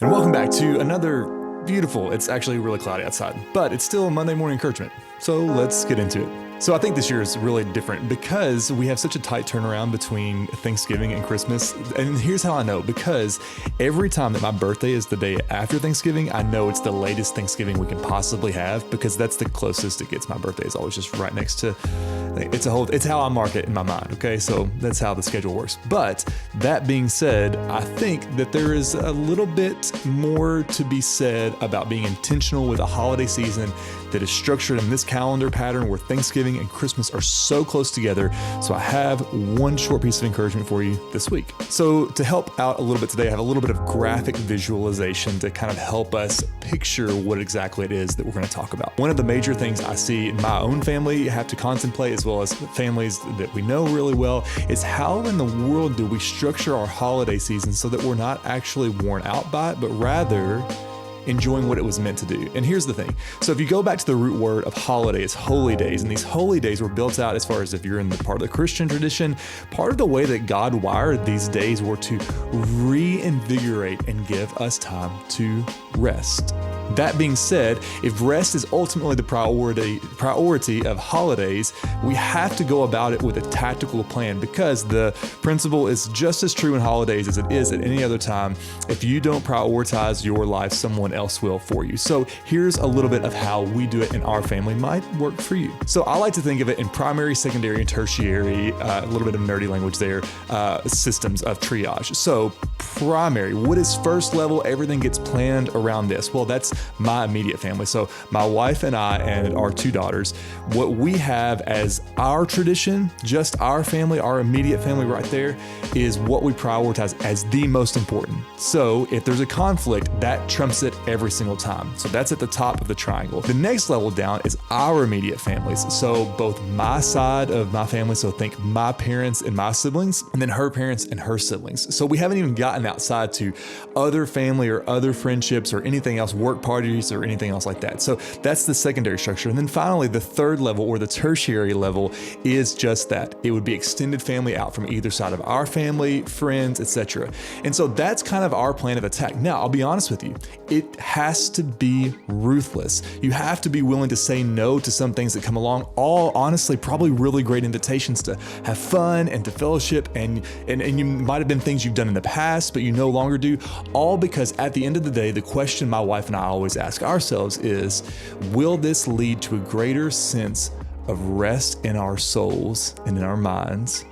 And welcome back to another beautiful, it's actually really cloudy outside, but it's still a Monday morning encouragement. So let's get into it. So I think this year is really different because we have such a tight turnaround between Thanksgiving and Christmas. And here's how I know, because every time that my birthday is the day after Thanksgiving, I know it's the latest Thanksgiving we can possibly have because that's the closest it gets. My birthday is always just right next to, it's how I mark it in my mind. Okay. So that's how the schedule works. But that being said, I think that there is a little bit more to be said about being intentional with a holiday season that is structured in this calendar pattern where Thanksgiving and Christmas are so close together. So I have one short piece of encouragement for you this week. So to help out a little bit today, I have a little bit of graphic visualization to kind of help us picture what exactly it is that we're going to talk about. One of the major things I see in my own family have to contemplate, as well as families that we know really well, is how in the world do we structure our holiday season so that we're not actually worn out by it, but rather enjoying what it was meant to do. And here's the thing. So if you go back to the root word of holiday, it's holy days. And these holy days were built out as far as if you're in the part of the Christian tradition, part of the way that God wired these days were to reinvigorate and give us time to rest. That being said, if rest is ultimately the priority of holidays, we have to go about it with a tactical plan, because the principle is just as true in holidays as it is at any other time. If you don't prioritize your life, someone else will for you. So here's a little bit of how we do it in our family. Might work for you. So I like to think of it in primary, secondary, and tertiary, a little bit of nerdy language there, systems of triage. So primary, what is first level? Everything gets planned around this. Well, that's my immediate family. So my wife and I and our two daughters, what we have as our tradition, just our family, our immediate family right there, is what we prioritize as the most important. So if there's a conflict, that trumps it every single time. So that's at the top of the triangle. The next level down is our immediate families. So both my side of my family, so think my parents and my siblings, and then her parents and her siblings. So we haven't even gotten outside to other family or other friendships or anything else, work parties or anything else like that. So that's the secondary structure. And then finally, the third level or the tertiary level is just that. It would be extended family out from either side of our family, friends, etc. And so that's kind of our plan of attack. Now, I'll be honest with you. It has to be ruthless. You have to be willing to say no to some things that come along. All honestly, probably really great invitations to have fun and to fellowship. And you might have been things you've done in the past, but you no longer do. All because at the end of the day, the question my wife and I always ask ourselves is, will this lead to a greater sense of rest in our souls and in our minds?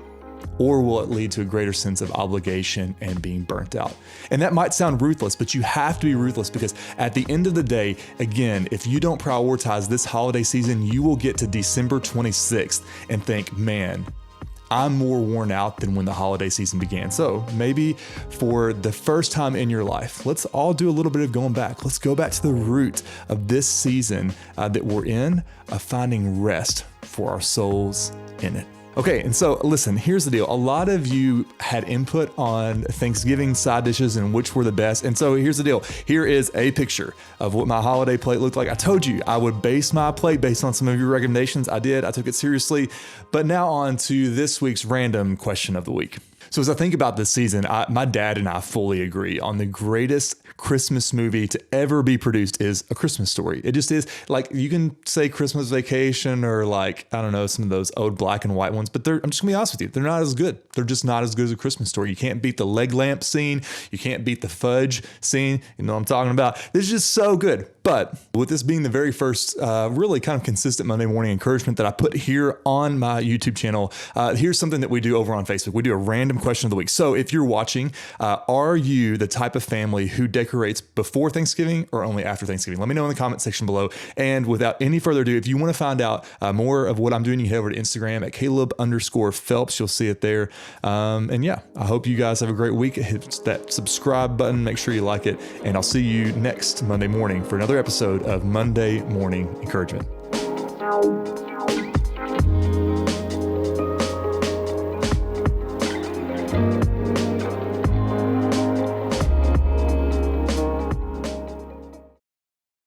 Or will it lead to a greater sense of obligation and being burnt out? And that might sound ruthless, but you have to be ruthless, because at the end of the day, again, if you don't prioritize this holiday season, you will get to December 26th and think, man, I'm more worn out than when the holiday season began. So maybe for the first time in your life, let's all do a little bit of going back. Let's go back to the root of this season that we're in, of finding rest for our souls in it. Okay, and so listen, here's the deal. A lot of you had input on Thanksgiving side dishes and which were the best. And so here's the deal. Here is a picture of what my holiday plate looked like. I told you I would base my plate based on some of your recommendations. I did. I took it seriously. But now on to this week's random question of the week. So as I think about this season, my dad and I fully agree on the greatest Christmas movie to ever be produced is A Christmas Story. It just is. Like, you can say Christmas Vacation or like, I don't know, some of those old black and white ones, but I'm just gonna be honest with you, they're not as good. They're just not as good as A Christmas Story. You can't beat the leg lamp scene. You can't beat the fudge scene. You know what I'm talking about? This is just so good. But with this being the very first really kind of consistent Monday morning encouragement that I put here on my YouTube channel, here's something that we do over on Facebook. We do a random question of the week. So if you're watching, are you the type of family who decorates before Thanksgiving or only after Thanksgiving? Let me know in the comment section below. And without any further ado, if you want to find out more of what I'm doing, you head over to Instagram at Caleb_Phelps. You'll see it there. And yeah, I hope you guys have a great week. Hit that subscribe button. Make sure you like it. And I'll see you next Monday morning for another episode of Monday Morning Encouragement.